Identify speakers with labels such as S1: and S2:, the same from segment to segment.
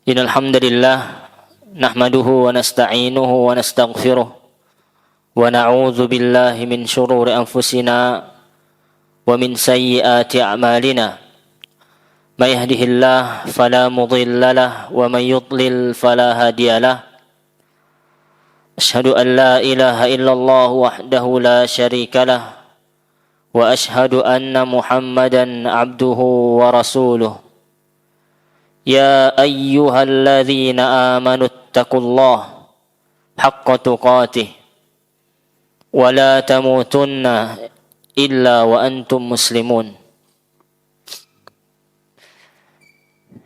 S1: Innal hamdalillah nahmaduhu wa nasta'inuhu wa nastaghfiruh wa na'udzu billahi min shururi anfusina wa min sayyiati a'malina. May yahdihillahu fala mudilla lahu wa may yudlil fala hadiya lahu. Asyhadu an la ilaha illallah wahdahu la syarika lahu wa asyhadu anna Muhammadan abduhu wa rasuluh. Ya ayyuhalladzina amanu ittaqullaha haqqa tuqatih wa la tamutunna illa wa antum muslimun.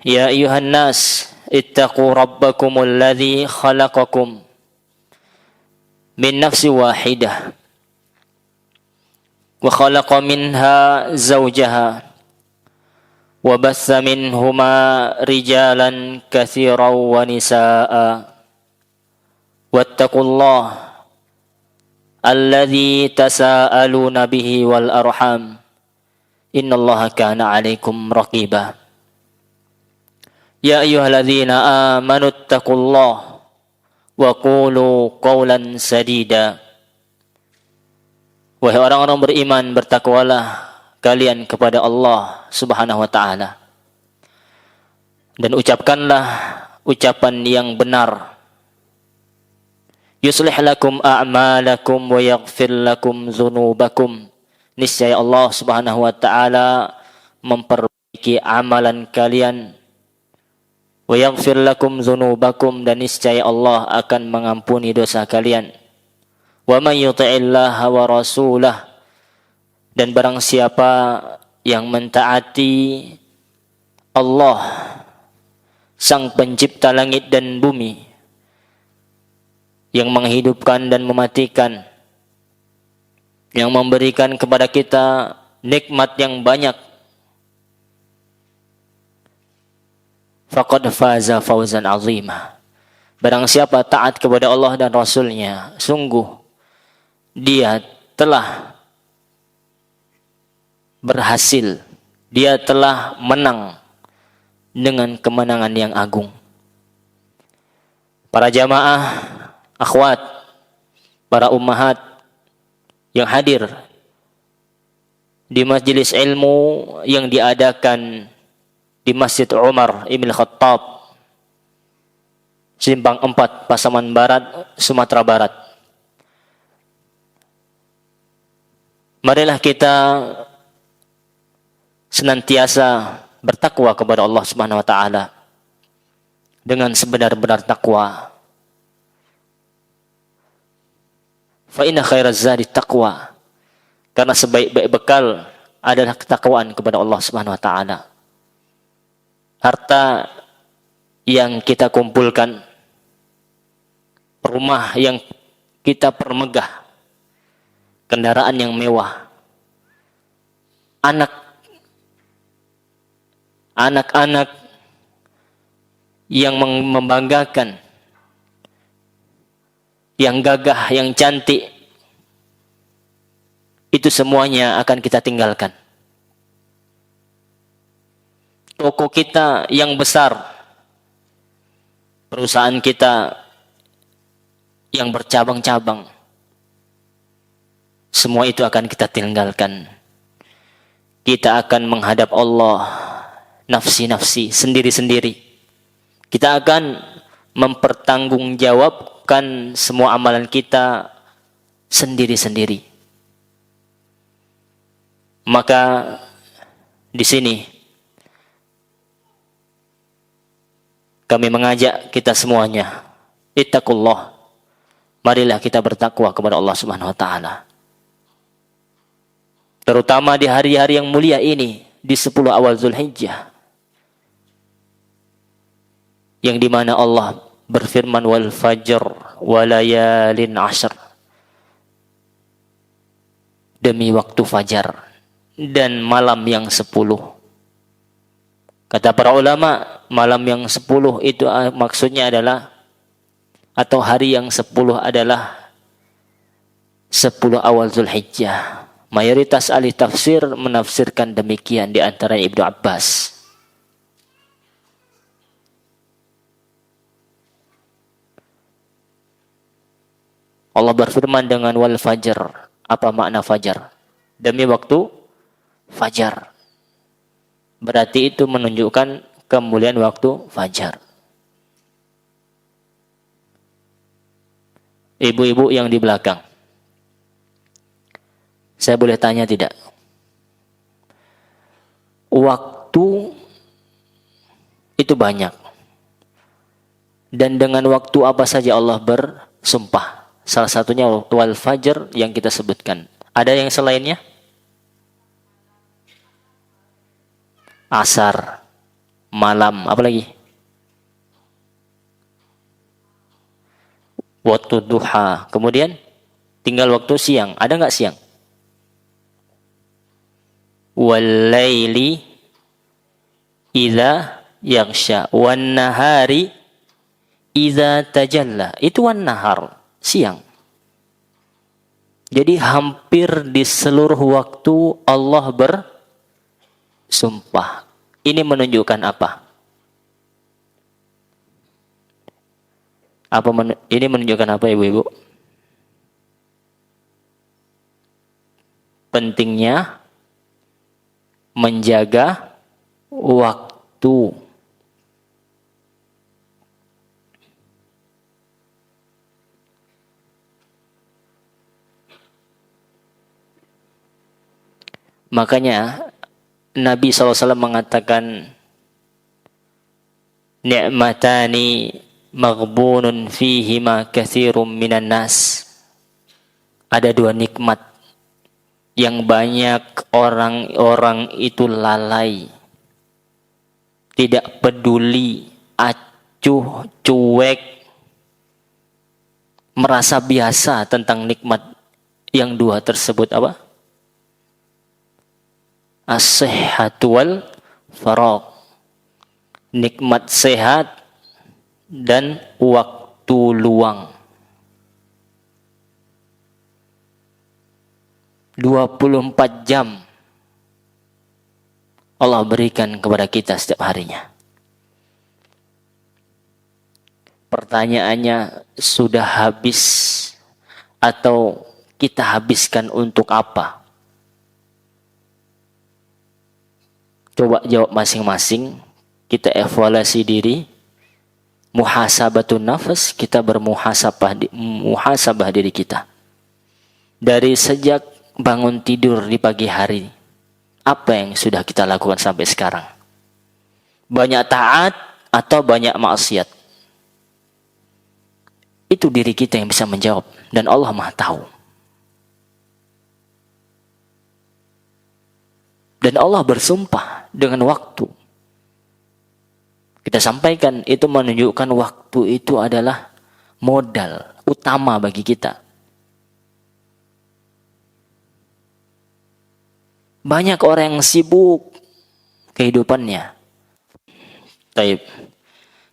S1: Ya ayyuhan nas ittaqu rabbakumul ladzi khalaqakum min nafsin wahidah wa khalaqa minha zawjaha wa bassa minhuma rijalan katsiran wa nisaa'a wattaqullaha alladzi tasaaluna bihi wal arham innallaha kana 'alaikum raqiba. Ya ayyuhalladzina amanu ittaqullaha wa qulu qawlan sadida. Wahai orang-orang beriman, bertakwalah kalian kepada Allah Subhanahu wa ta'ala dan ucapkanlah ucapan yang benar. Yuslih lakum a'malakum wa yaghfir lakum dzunubakum. Niscaya Allah Subhanahu wa ta'ala memperbaiki amalan kalian. Wa yaghfir lakum dzunubakum, dan niscaya Allah akan mengampuni dosa kalian. Wa may yuti'illaha wa rasulahu, dan barang siapa yang mentaati Allah, Sang Pencipta langit dan bumi, yang menghidupkan dan mematikan, yang memberikan kepada kita nikmat yang banyak, faqad faza fawzan azima. Barang siapa taat kepada Allah dan Rasulnya, sungguh dia telah berhasil, dia telah menang dengan kemenangan yang agung. Para jamaah, akhwat, para ummahat yang hadir di majelis ilmu yang diadakan di Masjid Umar Ibn Khattab, Simpang 4, Pasaman Barat, Sumatera Barat. Marilah kita senantiasa bertakwa kepada Allah Subhanahu wa ta'ala dengan sebenar-benar takwa. Fa inna khairaz zadi taqwa, karena sebaik-baik bekal adalah ketakwaan kepada Allah Subhanahu wa ta'ala. Harta yang kita kumpulkan, rumah yang kita permegah, kendaraan yang mewah, anak-anak yang membanggakan, yang gagah, yang cantik, itu semuanya akan kita tinggalkan. Toko kita yang besar, perusahaan kita yang bercabang-cabang, semua itu akan kita tinggalkan. Kita akan menghadap Allah nafsi-nafsi, sendiri-sendiri. Kita akan mempertanggungjawabkan semua amalan kita sendiri-sendiri. Maka di sini kami mengajak kita semuanya, ittaqullah. Marilah kita bertakwa kepada Allah Subhanahu wa ta'ala. Terutama di hari-hari yang mulia ini, di 10 awal Zulhijjah, yang dimana Allah berfirman, wal fajr wa layalin ashr, demi waktu fajar dan malam yang 10. Kata para ulama, malam yang 10 itu maksudnya adalah, atau hari yang 10 adalah 10 awal Zulhijjah. Mayoritas ahli tafsir menafsirkan demikian, di antara Ibnu Abbas. Allah berfirman dengan wal fajr. Apa makna fajar? Demi waktu fajar. Berarti itu menunjukkan kemuliaan waktu fajar. Ibu-ibu yang di belakang, saya boleh tanya tidak? Waktu itu banyak. Dan dengan waktu apa saja Allah bersumpah? Salah satunya waktu al-fajr yang kita sebutkan. Ada yang selainnya? Asar, malam, apa lagi? Waktu duha. Kemudian tinggal waktu siang. Ada nggak siang? Wal-laili idza yaghsha wan nahari idza tajalla. Itu wan nahar, siang. Jadi hampir di seluruh waktu Allah bersumpah. Ini menunjukkan apa? Ini menunjukkan apa, ibu-ibu? Pentingnya menjaga waktu. Makanya Nabi SAW mengatakan, ni'matani maghbunun fihima katsirum minan nas. Ada dua nikmat yang banyak orang-orang itu lalai, tidak peduli, acuh, cuek, merasa biasa tentang nikmat yang dua tersebut. Apa? As-sihhatu wal faragh. Nikmat sehat dan waktu luang. 24 jam Allah berikan kepada kita setiap harinya. Pertanyaannya, sudah habis atau kita habiskan untuk apa? Coba jawab masing-masing. Kita evaluasi diri. Muhasabatun nafas, kita muhasabah diri kita. Dari sejak bangun tidur di pagi hari, apa yang sudah kita lakukan sampai sekarang? Banyak taat atau banyak maksiat? Itu diri kita yang bisa menjawab. Dan Allah Maha tahu. Dan Allah bersumpah dengan waktu. Kita sampaikan, itu menunjukkan waktu itu adalah modal utama bagi kita. Banyak orang yang sibuk kehidupannya. Baik,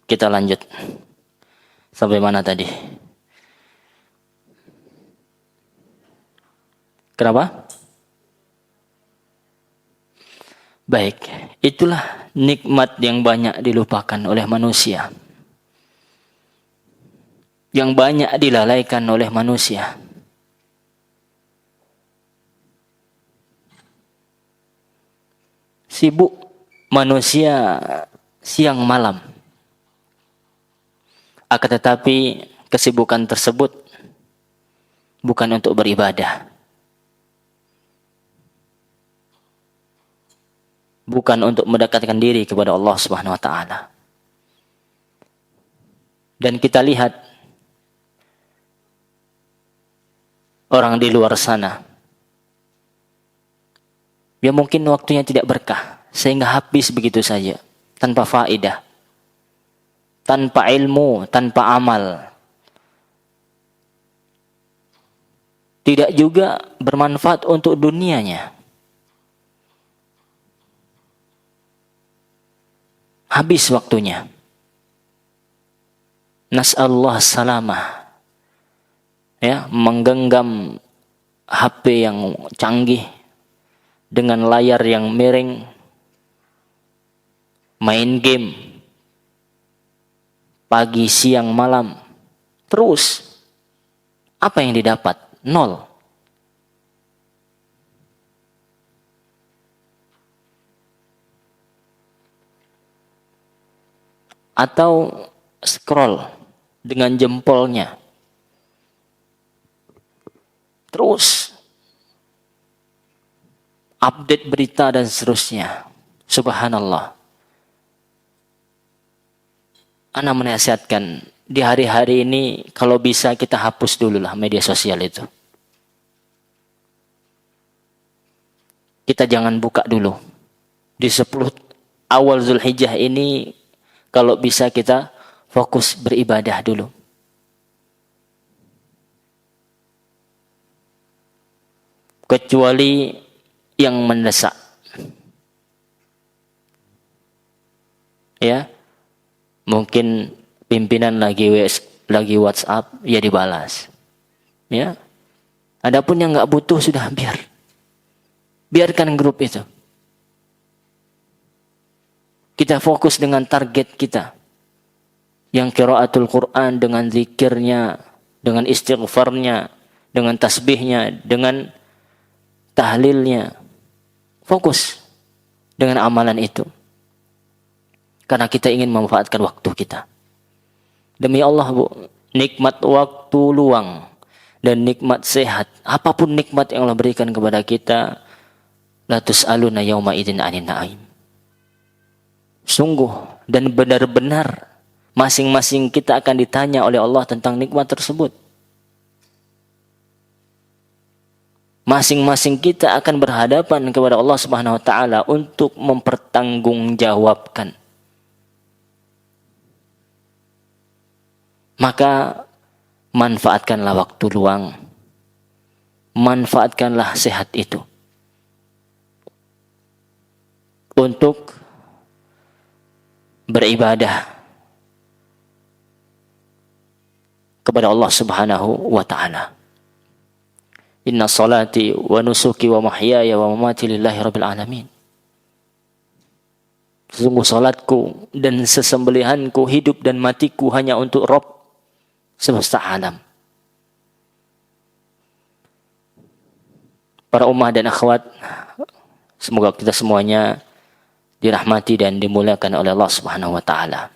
S1: kita lanjut. Sampai mana tadi? Kenapa? Baik, itulah nikmat yang banyak dilupakan oleh manusia. Yang banyak dilalaikan oleh manusia. Sibuk manusia siang malam. Akan tetapi kesibukan tersebut bukan untuk beribadah. Bukan untuk mendekatkan diri kepada Allah Subhanahu wa taala. Dan kita lihat orang di luar sana, ya mungkin waktunya tidak berkah sehingga habis begitu saja tanpa faedah, tanpa ilmu, tanpa amal. Tidak juga bermanfaat untuk dunianya. Habis waktunya. Nas'alullah salamah. Ya, menggenggam HP yang canggih dengan layar yang miring, main game pagi, siang, malam, terus Apa yang didapat? Nol. Atau scroll dengan jempolnya. Terus update berita dan seterusnya. Subhanallah. Ana menasihatkan di hari-hari ini kalau bisa kita hapus dulu lah media sosial itu. Kita jangan buka dulu. Di 10 awal Zulhijjah ini kalau bisa kita fokus beribadah dulu. Kecuali yang mendesak. Ya. Mungkin pimpinan lagi WhatsApp, ya dibalas. Ya. Adapun yang enggak butuh sudah biarkan grup itu. Kita fokus dengan target kita. Yang qiraatul Quran dengan zikirnya, dengan istighfarnya, dengan tasbihnya, dengan tahlilnya. Fokus dengan amalan itu. Karena kita ingin memanfaatkan waktu kita. Demi Allah, Bu, nikmat waktu luang dan nikmat sehat, apapun nikmat yang Allah berikan kepada kita, la tus'aluna yauma idzin 'anin na'im. Sungguh dan benar-benar masing-masing kita akan ditanya oleh Allah tentang nikmat tersebut. Masing-masing kita akan berhadapan kepada Allah Subhanahu wa taala untuk mempertanggungjawabkan. Maka manfaatkanlah waktu luang. Manfaatkanlah sehat itu untuk beribadah kepada Allah Subhanahu wa taala. Inna salati wa nusuki wa mahyaya wa mamati lillahi rabbil alamin. Sesungguh salatku dan sesembelihanku, hidup dan matiku hanya untuk Rabb semesta alam. Para ummah dan akhwat, semoga kita semuanya dirahmati dan dimuliakan oleh Allah Subhanahu wa taala.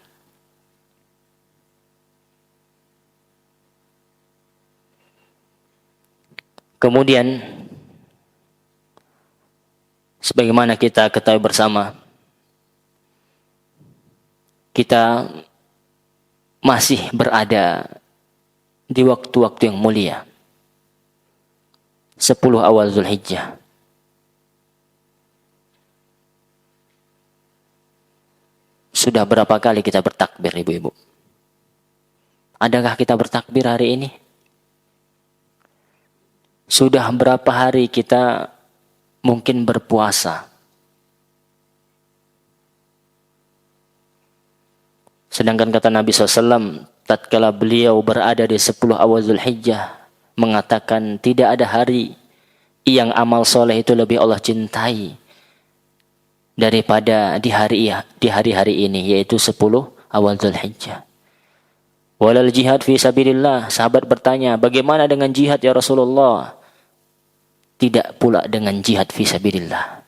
S1: Kemudian sebagaimana kita ketahui bersama, kita masih berada di waktu-waktu yang mulia. 10 awal Zulhijjah. Sudah berapa kali kita bertakbir, ibu-ibu? Adakah kita bertakbir hari ini? Sudah berapa hari kita mungkin berpuasa? Sedangkan kata Nabi SAW, tatkala beliau berada di 10 awal Zulhijjah, mengatakan tidak ada hari yang amal soleh itu lebih Allah cintai daripada di hari-hari ini, yaitu 10 awal Zulhijjah. Walal jihad fi sabilillah. Sahabat bertanya, bagaimana dengan jihad ya Rasulullah? Tidak pula dengan jihad fi sabilillah.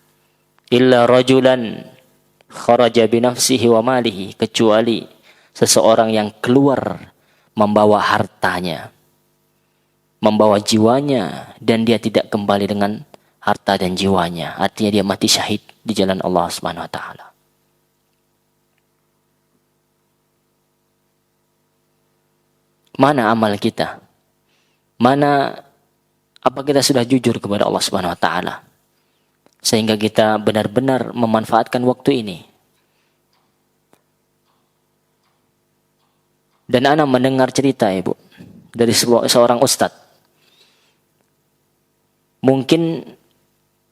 S1: Illa rajulan kharaja binafsihi wa malihi. Kecuali seseorang yang keluar membawa hartanya, membawa jiwanya, dan dia tidak kembali dengan harta dan jiwanya. Artinya dia mati syahid di jalan Allah Subhanahu wa taala. Mana amal kita? Apa kita sudah jujur kepada Allah Subhanahu wa taala sehingga kita benar-benar memanfaatkan waktu ini? Dan ana mendengar cerita, Ibu, dari seorang ustadz. Mungkin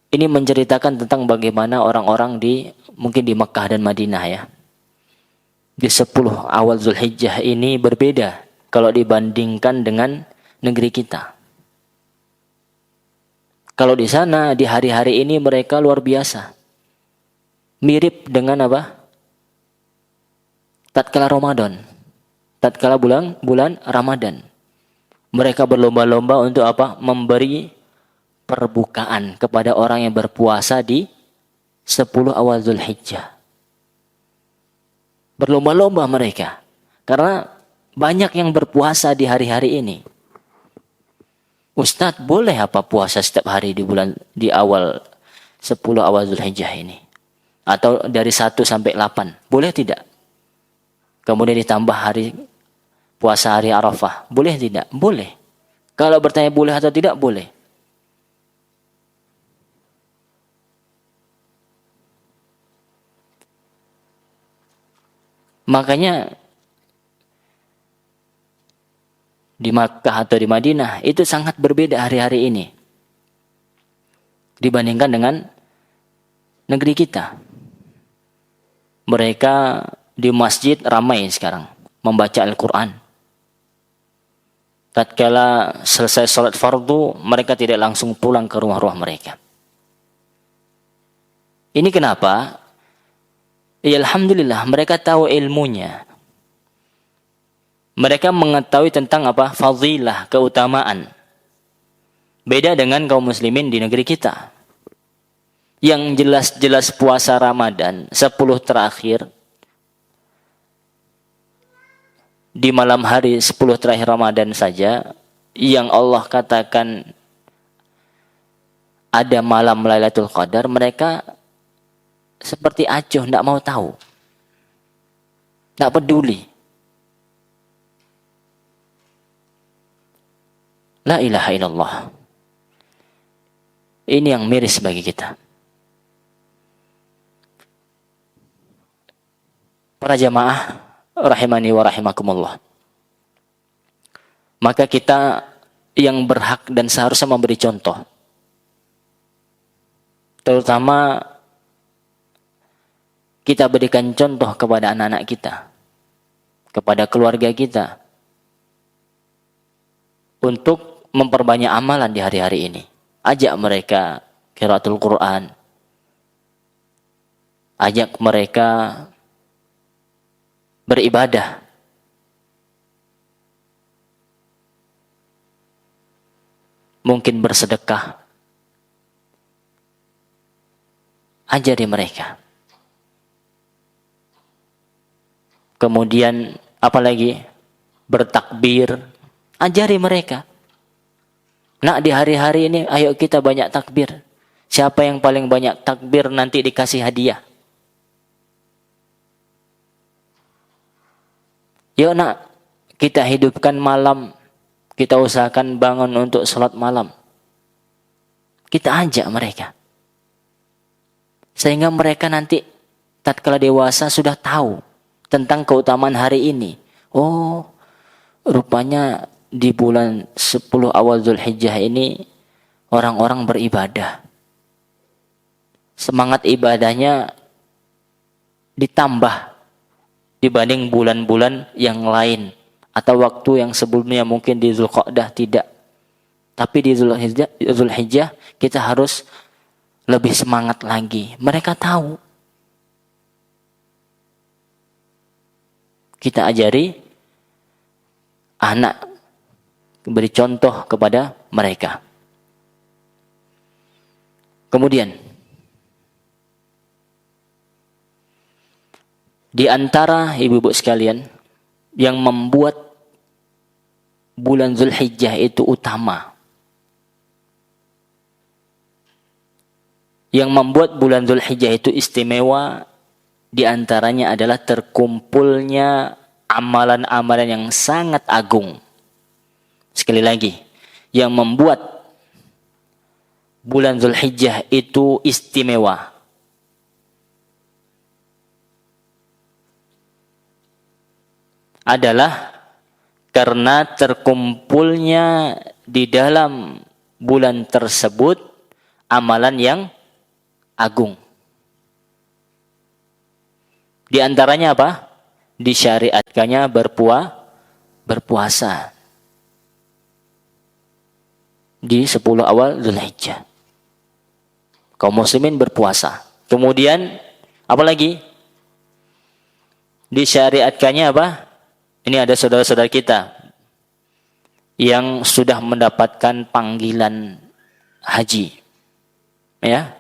S1: ini menceritakan tentang bagaimana orang-orang mungkin di Mekah dan Madinah, ya. Di 10 awal Zulhijjah ini berbeda kalau dibandingkan dengan negeri kita. Kalau di sana, di hari-hari ini mereka luar biasa. Mirip dengan apa? Tatkala Ramadan. Tatkala bulan Ramadan. Mereka berlomba-lomba untuk apa? Memberi perbukaan kepada orang yang berpuasa di 10 awal Zulhijjah. Berlomba-lomba mereka. Karena banyak yang berpuasa di hari-hari ini. Ustadz, boleh apa puasa setiap hari di awal 10 awal Zulhijjah ini? Atau dari 1 sampai 8? Boleh tidak? Kemudian ditambah puasa hari Arafah. Boleh tidak? Boleh. Kalau bertanya boleh atau tidak, boleh. Makanya di Makkah atau di Madinah itu sangat berbeda hari-hari ini dibandingkan dengan negeri kita. Mereka di masjid ramai sekarang membaca Al-Quran. Tatkala selesai sholat fardu, mereka tidak langsung pulang ke rumah-rumah mereka. Ini kenapa? Ya alhamdulillah, mereka tahu ilmunya. Mereka mengetahui tentang apa? Fadilah, keutamaan. Beda dengan kaum muslimin di negeri kita. Yang jelas-jelas puasa Ramadan 10 terakhir, di malam hari 10 terakhir Ramadan saja, yang Allah katakan ada malam Lailatul Qadar, mereka seperti acuh, tidak mau tahu. Tidak peduli. La ilaha illallah. Ini yang miris bagi kita. Para jamaah rahimani wa rahimakumullah. Maka kita yang berhak dan seharusnya memberi contoh. Terutama kita berikan contoh kepada anak-anak kita, kepada keluarga kita, untuk memperbanyak amalan di hari-hari ini. Ajak mereka qiraatul Quran. Ajak mereka beribadah. Mungkin bersedekah. Ajari mereka. Kemudian apalagi bertakbir, ajari mereka. Nak, di hari-hari ini ayo kita banyak takbir. Siapa yang paling banyak takbir nanti dikasih hadiah. Yuk nak, kita hidupkan malam. Kita usahakan bangun untuk sholat malam. Kita ajak mereka. Sehingga mereka nanti tatkala dewasa sudah tahu tentang keutamaan hari ini. Oh, rupanya di bulan 10 awal Zulhijjah ini orang-orang beribadah. Semangat ibadahnya ditambah dibanding bulan-bulan yang lain atau waktu yang sebelumnya mungkin di Zulqa'dah tidak. Tapi di Zulhijjah kita harus lebih semangat lagi. Mereka tahu. Kita ajari anak, beri contoh kepada mereka. Kemudian di antara ibu-ibu sekalian yang membuat bulan Zulhijjah itu utama, yang membuat bulan Zulhijjah itu istimewa, di antaranya adalah terkumpulnya amalan-amalan yang sangat agung. Sekali lagi, yang membuat bulan Zulhijjah itu istimewa adalah karena terkumpulnya di dalam bulan tersebut amalan yang agung. Di antaranya apa? Disyariatkannya berpuasa di 10 awal Zulhijjah. Kaum muslimin berpuasa. Kemudian apa lagi? Disyariatkannya apa? Ini ada saudara-saudara kita yang sudah mendapatkan panggilan haji. Ya.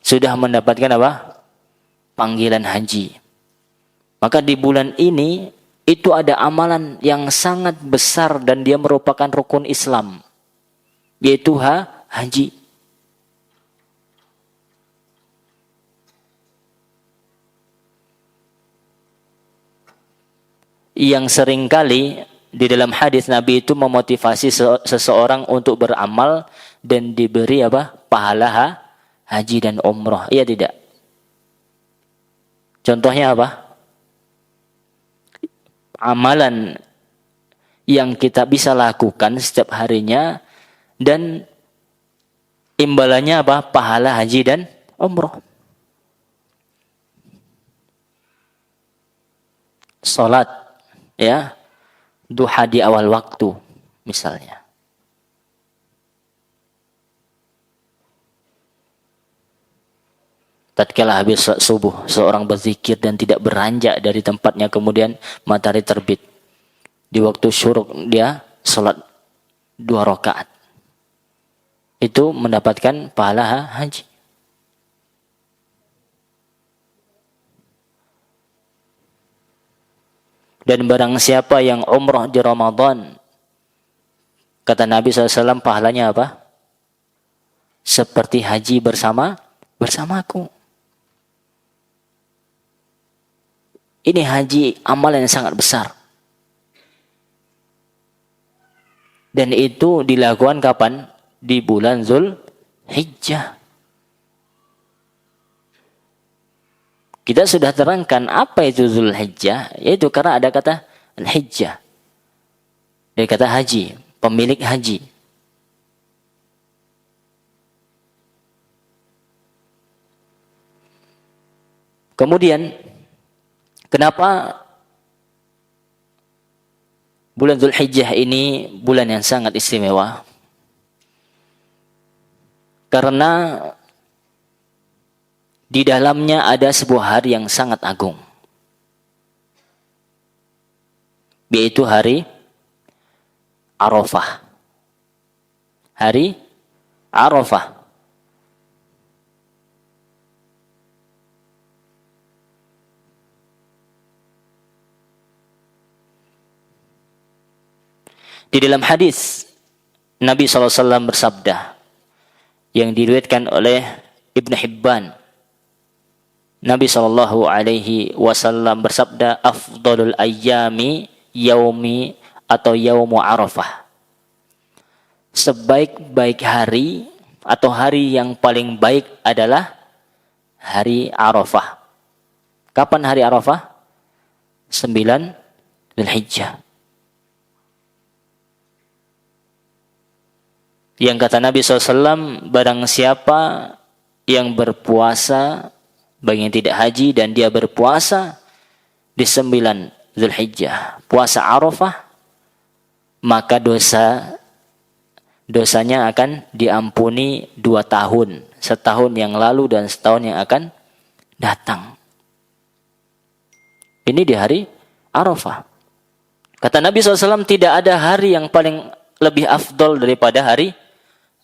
S1: Sudah mendapatkan apa? Panggilan haji. Maka di bulan ini itu ada amalan yang sangat besar dan dia merupakan rukun Islam, yaitu haji. Yang seringkali di dalam hadis Nabi itu memotivasi seseorang untuk beramal dan diberi apa? Pahala haji dan umrah. Iya tidak? Contohnya apa? Amalan yang kita bisa lakukan setiap harinya dan imbalannya apa? Pahala haji dan umrah. Salat, ya, duha di awal waktu misalnya. Tatkala habis subuh, seorang berzikir dan tidak beranjak dari tempatnya, kemudian matahari terbit. Di waktu syuruk dia salat 2 rakaat. Itu mendapatkan pahala haji. Dan barang siapa yang umrah di Ramadan, kata Nabi SAW, pahalanya apa? Seperti haji bersamaku. Ini haji amal yang sangat besar. Dan itu dilakukan kapan? Di bulan Zulhijjah. Kita sudah terangkan apa itu Zulhijjah, yaitu karena ada kata Al-Hijjah. Dari kata haji, pemilik haji. Kemudian, kenapa bulan Zulhijjah ini bulan yang sangat istimewa? Karena di dalamnya ada sebuah hari yang sangat agung, yaitu hari Arafah. Hari Arafah. Di dalam hadis Nabi SAW bersabda yang diriwayatkan oleh Ibn Hibban, Nabi SAW bersabda, afdalul ayyami yaumi atau yaumu Arafah. Sebaik-baik hari atau hari yang paling baik adalah hari Arafah. Kapan hari Arafah? 9 Zulhijjah. Yang kata Nabi SAW, barang siapa yang berpuasa, bagi yang tidak haji dan dia berpuasa di 9 Zulhijjah, puasa Arafah, maka dosanya akan diampuni 2 tahun, setahun yang lalu dan setahun yang akan datang. Ini di hari Arafah. Kata Nabi SAW, tidak ada hari yang paling lebih afdol daripada hari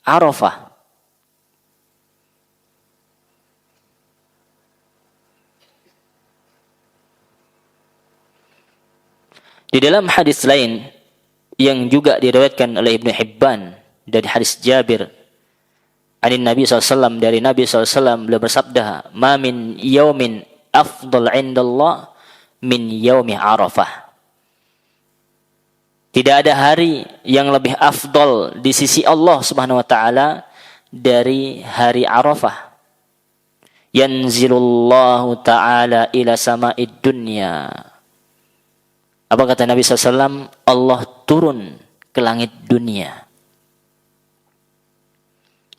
S1: Arafah. Di dalam hadis lain yang juga diriwayatkan oleh Ibnu Hibban dari hadis Jabir anin Nabi SAW, dari Nabi SAW beliau bersabda, ma min yaumin afdal indallah min yaumi Arafah. Tidak ada hari yang lebih afdal di sisi Allah Subhanahu wa taala dari hari Arafah. Yanzilullahu taala ila sama'id dunya. Apa kata Nabi SAW? Allah turun ke langit dunia.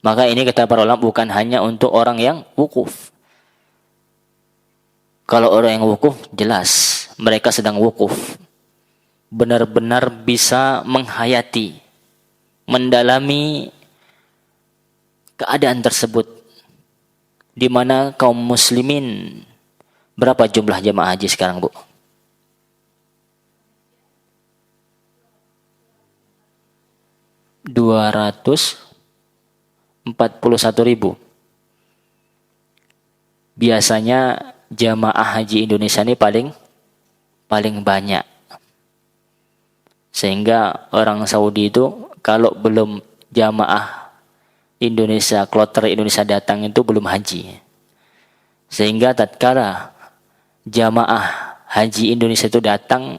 S1: Maka ini kata para ulama bukan hanya untuk orang yang wukuf. Kalau orang yang wukuf, jelas mereka sedang wukuf. Benar-benar bisa menghayati, mendalami keadaan tersebut. Di mana kaum muslimin, berapa jumlah jamaah haji sekarang, Bu? 241.000. Biasanya jamaah haji Indonesia ini paling banyak. Sehingga orang Saudi itu kalau belum jamaah Indonesia, kloter Indonesia datang itu belum haji. Sehingga tatkala jamaah haji Indonesia itu datang,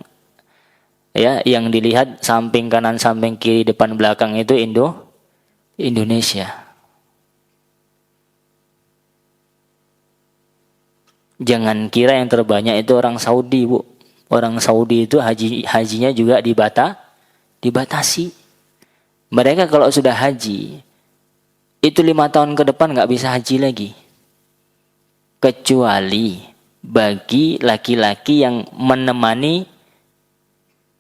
S1: ya, yang dilihat samping kanan, samping kiri, depan belakang itu Indonesia. Jangan kira yang terbanyak itu orang Saudi, Bu. Orang Saudi itu hajinya juga dibatasi. Mereka kalau sudah haji, itu 5 tahun ke depan nggak bisa haji lagi. Kecuali bagi laki-laki yang menemani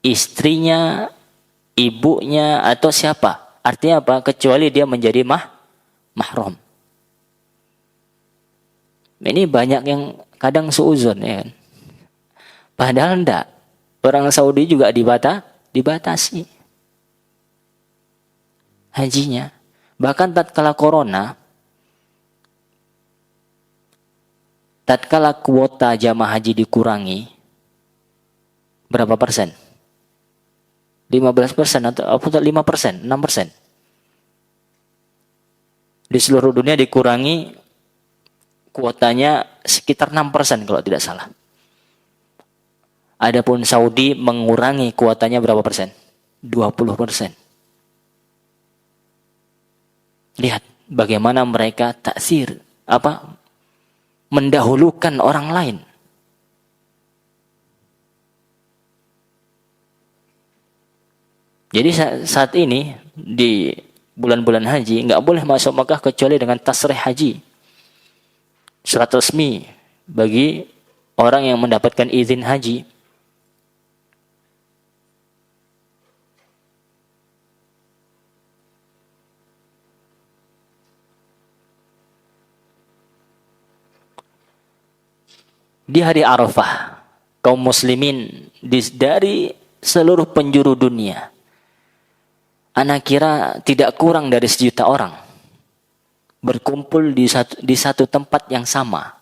S1: istrinya, ibunya, atau siapa. Artinya apa? Kecuali dia menjadi mahram. Ini banyak yang kadang suuzon, ya kan? Padahal enggak. Orang Saudi juga dibatasi hajinya. Bahkan tatkala corona, tatkala kuota jamaah haji dikurangi, berapa persen? 15% atau 5%, 6%. Di seluruh dunia dikurangi kuotanya sekitar 6% kalau tidak salah. Adapun Saudi mengurangi kuotanya berapa persen? 20%. Lihat bagaimana mereka taksir, mendahulukan orang lain. Jadi saat ini di bulan-bulan haji nggak boleh masuk Makkah kecuali dengan tasrih haji, surat resmi bagi orang yang mendapatkan izin haji. Di hari Arafah, kaum muslimin dari seluruh penjuru dunia, ana kira tidak kurang dari 1 juta orang, berkumpul di satu tempat yang sama.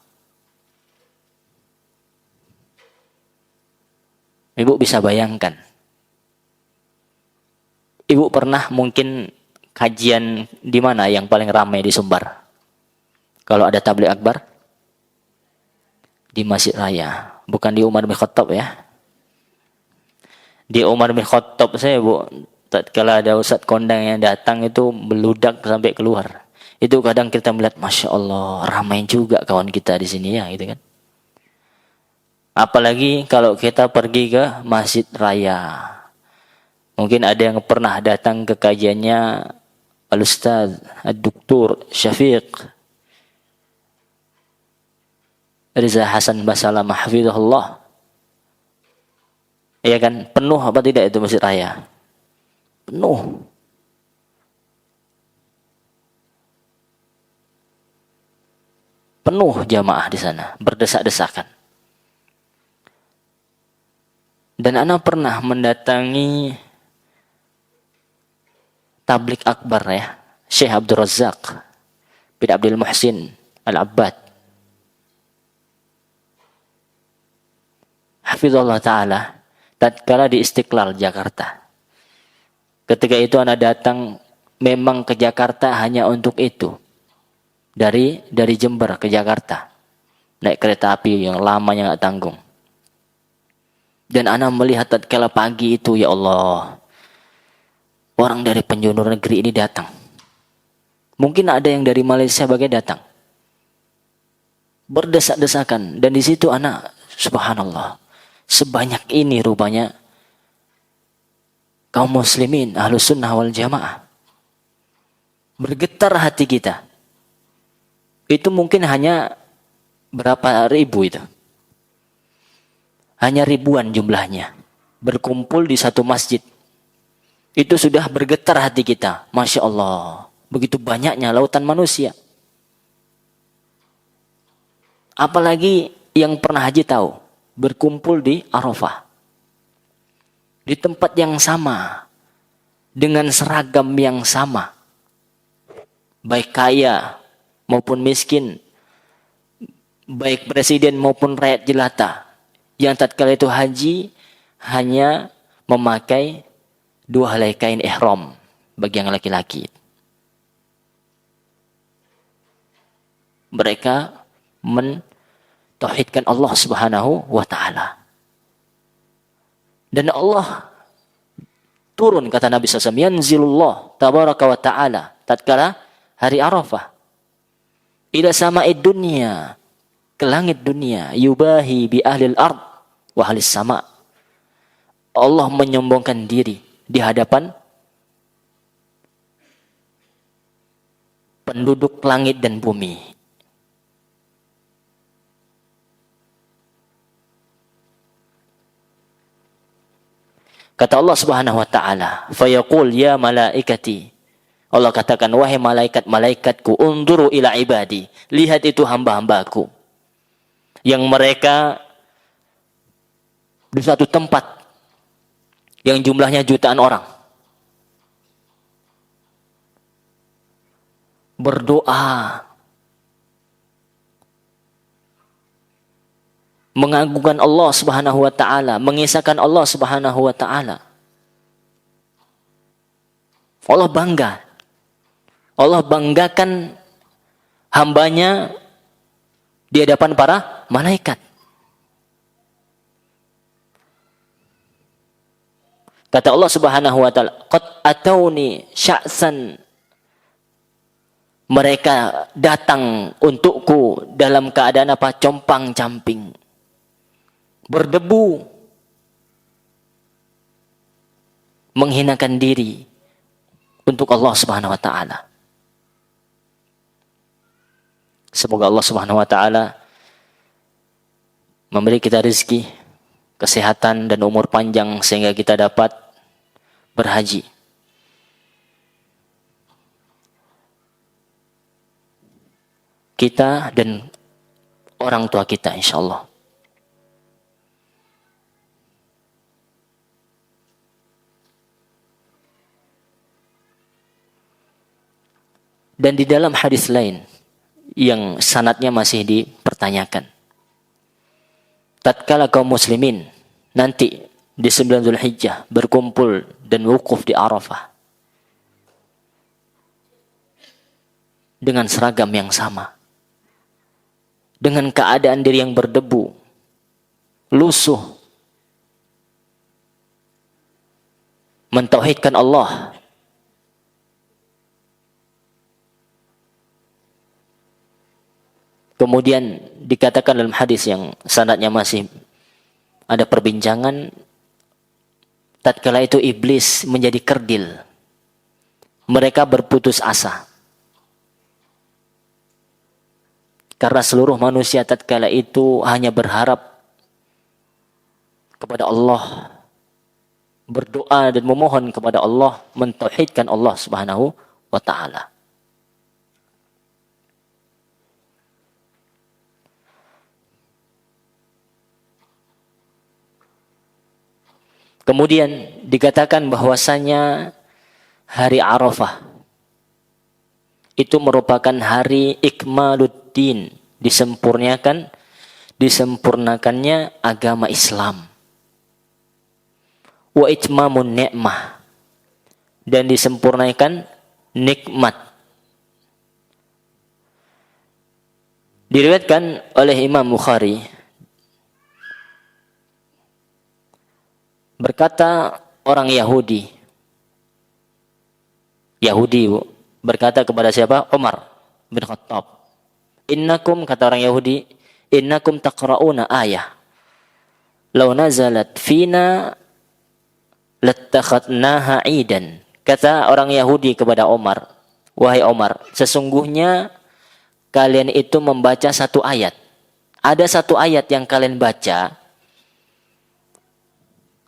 S1: Ibu bisa bayangkan. Ibu pernah mungkin kajian di mana yang paling ramai di Sumbar? Kalau ada tabligh akbar? Di Masjid Raya. Bukan di Umar bin Khattab, ya. Di Umar bin Khattab saya, Bu, tatkala ada Ustadz kondang yang datang itu meludak sampai keluar. Itu kadang kita melihat, Masya Allah, ramai juga kawan kita di sini, ya, gitu kan. Apalagi kalau kita pergi ke Masjid Raya. Mungkin ada yang pernah datang ke kajiannya Al-Ustadz Ad-Doktor Syafiq Riza Hasan Basalam hafizahullah. Iya kan, penuh apa tidak itu Masjid Raya? Penuh. Penuh jamaah di sana, berdesak-desakan. Dan ana pernah mendatangi tabligh akbar, ya, Syekh Abdul Razak bin Abdul Muhsin Al-Abbad hafizallah ta'ala, tatkala di Istiqlal Jakarta. Ketika itu anak datang memang ke Jakarta hanya untuk itu. Dari Jember ke Jakarta. Naik kereta api yang lamanya nggak tanggung. Dan anak melihat tatkala pagi itu, ya Allah, orang dari penjuru negeri ini datang. Mungkin ada yang dari Malaysia bagai datang. Berdesak-desakan. Dan di situ anak, subhanallah, sebanyak ini rupanya kaum muslimin ahlus sunnah wal jamaah. Bergetar hati kita. Itu mungkin hanya berapa ribu itu. Hanya ribuan jumlahnya. Berkumpul di satu masjid. Itu sudah bergetar hati kita. Masya Allah. Begitu banyaknya lautan manusia. Apalagi yang pernah haji tahu. Berkumpul di Arafah. Di tempat yang sama. dengan seragam yang sama, baik kaya maupun miskin, baik presiden maupun rakyat jelata, yang tatkala itu haji hanya memakai 2 helai kain ihram bagi yang laki-laki. Mereka mentauhidkan Allah Subhanahu wa taala. Dan Allah turun, kata Nabi SAW, yanzilullah tabaraka wa ta'ala tatkala hari Arafah ila sama'id dunya, ke langit dunia, yubahi bi ahlil ard wa ahlis sama'. Allah menyombongkan diri di hadapan penduduk langit dan bumi. Kata Allah Subhanahu wa taala, fayaqul ya malaikati. Allah katakan, wahai malaikat-malaikatku, unduru ila ibadi. Lihat itu hamba-hambaku yang mereka di satu tempat yang jumlahnya jutaan orang berdoa, mengagungkan Allah Subhanahu wa taala, mengisahkan Allah Subhanahu wa taala. Allah bangga. Allah banggakan hambanya di hadapan para malaikat. Kata Allah Subhanahu wa taala, qad atauni sya'san. Mereka datang untukku dalam keadaan apa? Compang-camping, berdebu, menghinakan diri untuk Allah Subhanahu wa taala. Semoga Allah Subhanahu wa taala memberi kita rezeki, kesehatan dan umur panjang sehingga kita dapat berhaji. Kita dan orang tua kita, insyaallah. Dan di dalam hadis lain yang sanadnya masih dipertanyakan, tatkala kaum muslimin nanti di 9 Zulhijjah berkumpul dan wukuf di Arafah dengan seragam yang sama, dengan keadaan diri yang berdebu, lusuh, mentauhidkan Allah, kemudian dikatakan dalam hadis yang sanadnya masih ada perbincangan, tatkala itu iblis menjadi kerdil. Mereka berputus asa. Karena seluruh manusia tatkala itu hanya berharap kepada Allah, berdoa dan memohon kepada Allah, mentauhidkan Allah Subhanahu wa taala. Kemudian dikatakan bahwasanya hari Arafah itu merupakan hari ikmaluddin, disempurnakannya agama Islam. Wa itmamun ni'mah, dan disempurnakan nikmat. Diriwayatkan oleh Imam Bukhari, berkata orang Yahudi berkata kepada siapa? Umar bin Khattab. Innakum, kata orang Yahudi, innakum taqra'una ayah. Law nazalat fina lattakhadnaha idan. Kata orang Yahudi kepada Umar, wahai Umar, sesungguhnya kalian itu membaca satu ayat. Ada satu ayat yang kalian baca.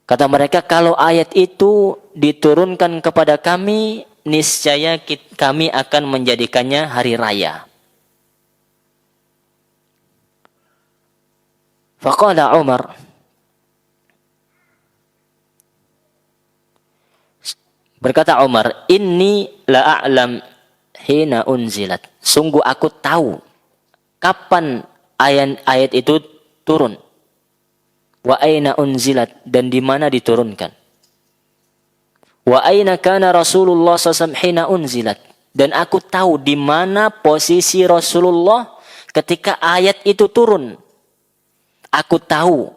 S1: Kata mereka, kalau ayat itu diturunkan kepada kami, niscaya kami akan menjadikannya hari raya. Faqala Umar, Berkata Umar, inni la a'lam hina unzilat. Sungguh aku tahu kapan ayat itu turun. Wa aina unzilat, dan di mana diturunkan. Wa aina kana Rasulullah SAW hina unzilat, dan aku tahu di mana posisi Rasulullah ketika ayat itu turun. Aku tahu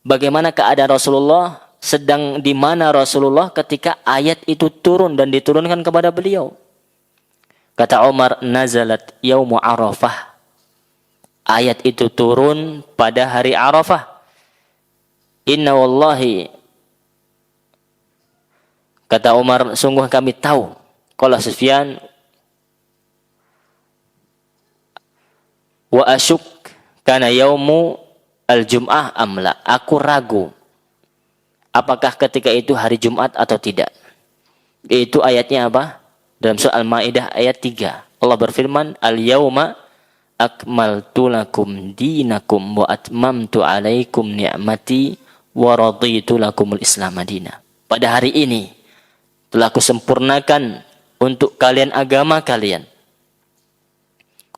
S1: bagaimana keadaan Rasulullah, sedang di mana Rasulullah ketika ayat itu turun dan diturunkan kepada beliau. Kata Umar, nazalat yaumu Arafah. Ayat itu turun pada hari Arafah. Inna wallahi, kata Umar, sungguh kami tahu. Qala Sufyan, wa asyuk kana yaumu al-jum'ah amla. Aku ragu apakah ketika itu hari Jumat atau tidak. Itu ayatnya apa? Dalam surah Al-Maidah ayat 3. Allah berfirman, al-yauma akmaltu lakum dinakum wa atmamtu alaikum ni'mati wa raditu lakumul Islam madina. Pada hari ini telah kusempurnakan untuk kalian agama kalian.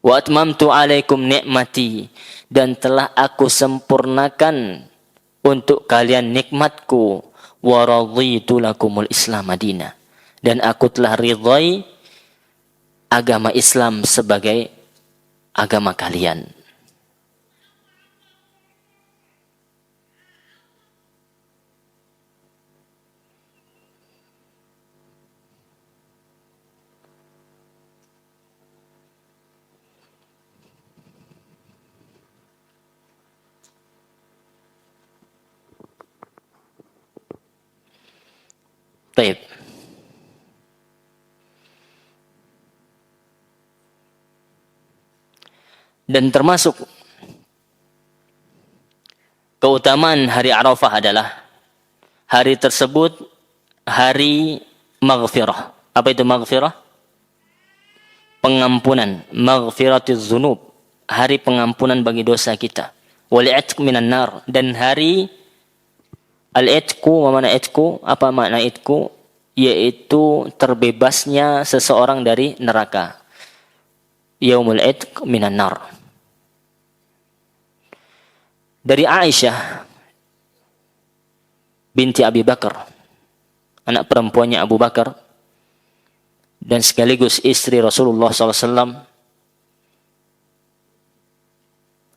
S1: Wa atmamtu alaikum ni'mati, dan telah aku sempurnakan untuk kalian nikmatku. Wa raditu lakumul Islam madina, dan aku telah ridhai agama Islam sebagai agama kalian. Baik. Dan termasuk keutamaan hari Arafah adalah hari tersebut hari maghfirah. Apa itu maghfirah? Pengampunan, maghfiratiz dzunub, hari pengampunan bagi dosa kita. Wal itq minan nar, dan hari al-itqu, mana itqu? Apa makna itqu? Yaitu terbebasnya seseorang dari neraka. Yaumul itq minan nar. Dari Aisyah binti Abi Bakar, anak perempuannya Abu Bakar dan sekaligus istri Rasulullah SAW,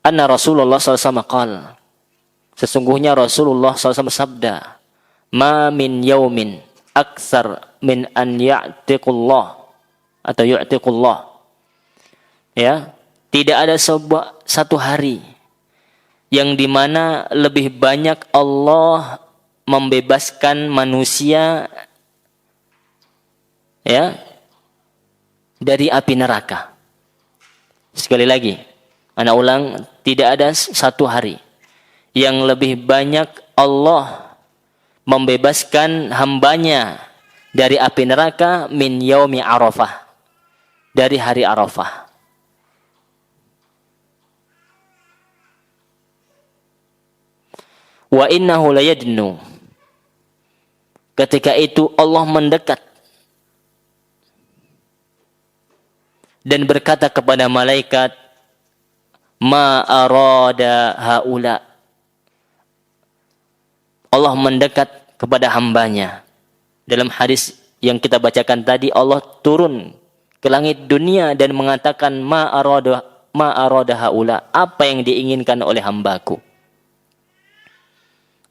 S1: anna Rasulullah SAW qala, sesungguhnya Rasulullah SAW sabda, ma min yaumin aktsar min an ya'tiqullah atau yu'tiqullah. Ya, tidak ada satu hari yang dimana lebih banyak Allah membebaskan manusia, ya, dari api neraka. Sekali lagi, ana ulang, tidak ada satu hari yang lebih banyak Allah membebaskan hambanya dari api neraka min yaumi Arafah, dari hari Arafah. Wa innahu layadnu, ketika itu Allah mendekat dan berkata kepada malaikat, ma arada haula. Allah mendekat kepada hambanya. Dalam hadis yang kita bacakan tadi, Allah turun ke langit dunia dan mengatakan, ma arada haula, apa yang diinginkan oleh hambaku.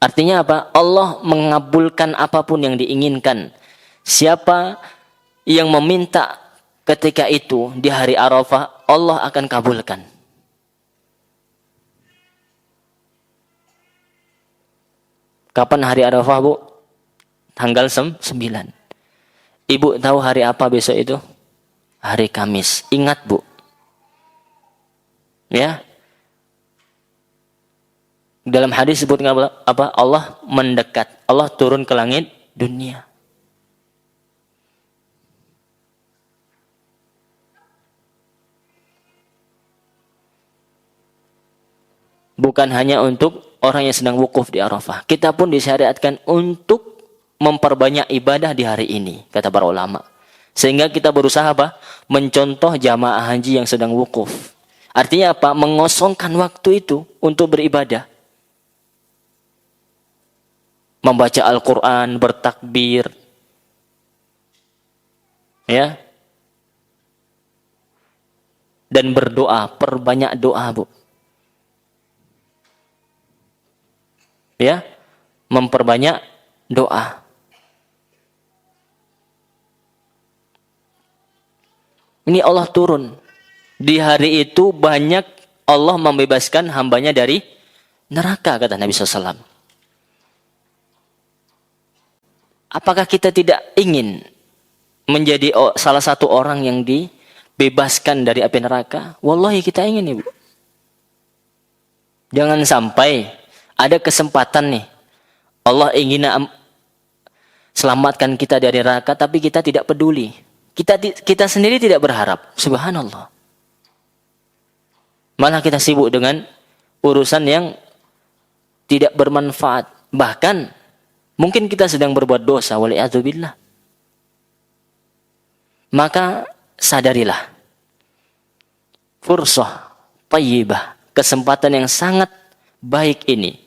S1: Artinya apa? Allah mengabulkan apapun yang diinginkan. Siapa yang meminta ketika itu di hari Arafah, Allah akan kabulkan. Kapan hari Arafah, Bu? Tanggal 9. Ibu tahu hari apa besok itu? Hari Kamis. Ingat, Bu. Ya. Dalam hadis disebutkan apa? Allah mendekat. Allah turun ke langit dunia. Bukan hanya untuk orang yang sedang wukuf di Arafah. Kita pun disyariatkan untuk memperbanyak ibadah di hari ini, kata para ulama. Sehingga kita berusaha apa? Mencontoh jamaah haji yang sedang wukuf. Artinya apa? Mengosongkan waktu itu untuk beribadah. Membaca Al-Quran, bertakbir. Ya. Dan berdoa, perbanyak doa, Bu. Ya. Memperbanyak doa. Ini Allah turun. Di hari itu banyak Allah membebaskan hambanya dari neraka, kata Nabi SAW. Apakah kita tidak ingin menjadi salah satu orang yang dibebaskan dari api neraka? Wallahi kita ingin, Ibu. Jangan sampai ada kesempatan nih. Allah ingin selamatkan kita dari neraka, tapi kita tidak peduli. Kita sendiri tidak berharap. Subhanallah. Malah kita sibuk dengan urusan yang tidak bermanfaat. Bahkan mungkin kita sedang berbuat dosa. Waliyadzubillah. Maka sadarilah. Fursah tayyibah. Kesempatan yang sangat baik ini.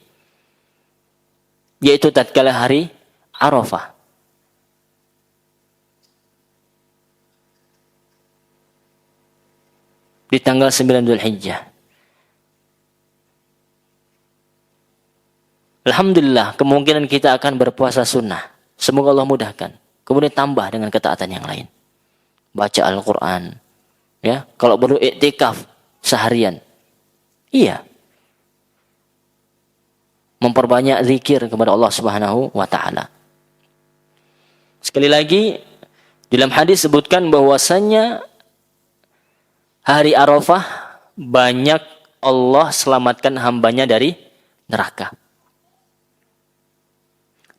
S1: Yaitu tatkala hari Arafah. Di tanggal 9 Dzulhijjah. Alhamdulillah, kemungkinan kita akan berpuasa sunnah. Semoga Allah mudahkan. Kemudian tambah dengan ketaatan yang lain. Baca Al-Quran. Ya, kalau perlu iktikaf seharian. Iya. Memperbanyak zikir kepada Allah Subhanahu wa taala. Sekali lagi, dalam hadis sebutkan bahwasanya hari Arafah banyak Allah selamatkan hambanya dari neraka.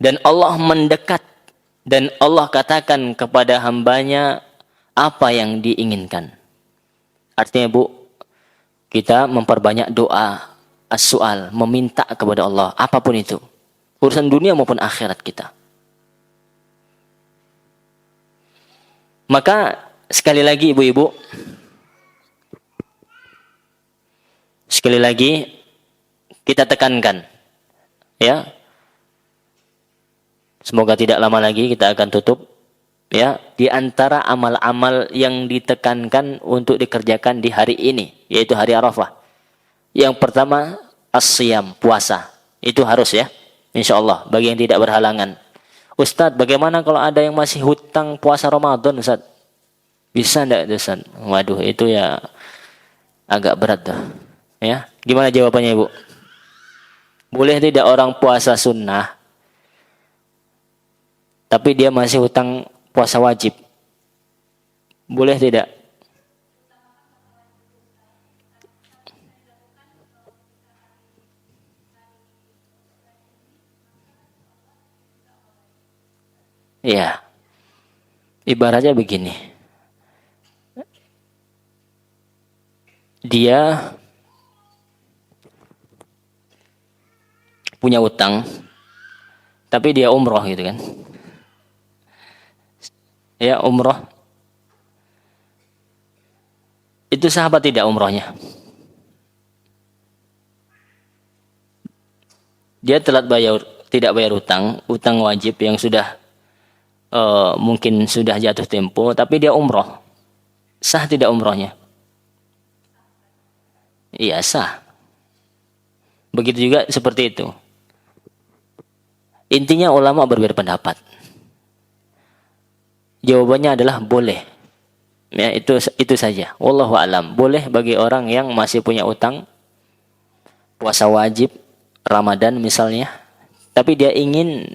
S1: Dan Allah mendekat. Dan Allah katakan kepada hambanya apa yang diinginkan. Artinya, Bu, kita memperbanyak doa, as-su'al, meminta kepada Allah. Apapun itu. Urusan dunia maupun akhirat kita. Maka sekali lagi ibu-ibu, sekali lagi kita tekankan, ya. Semoga tidak lama lagi kita akan tutup, ya. Di antara amal-amal yang ditekankan untuk dikerjakan di hari ini, yaitu hari Arafah. Yang pertama as-siyam, puasa. Itu harus, ya. Insyaallah bagi yang tidak berhalangan. Ustadz, bagaimana kalau ada yang masih hutang puasa Ramadan, Ustadz? Bisa enggak, Ustadz? Waduh, itu ya agak berat tuh. Ya, gimana jawabannya, Ibu? Boleh tidak orang puasa sunnah, tapi dia masih hutang puasa wajib? Boleh tidak? Iya. Ibaratnya begini. Dia punya utang, tapi dia umroh gitu kan. Ya, umroh. Itu sah apa tidak umrohnya? Dia telat bayar, tidak bayar utang wajib yang sudah mungkin sudah jatuh tempo, tapi dia umroh. Sah tidak umrohnya? Iya, sah. Begitu juga seperti itu. Intinya ulama berbeda pendapat. Jawabannya adalah boleh. Ya, itu saja. Wallahu a'lam. Boleh bagi orang yang masih punya utang puasa wajib Ramadan misalnya, tapi dia ingin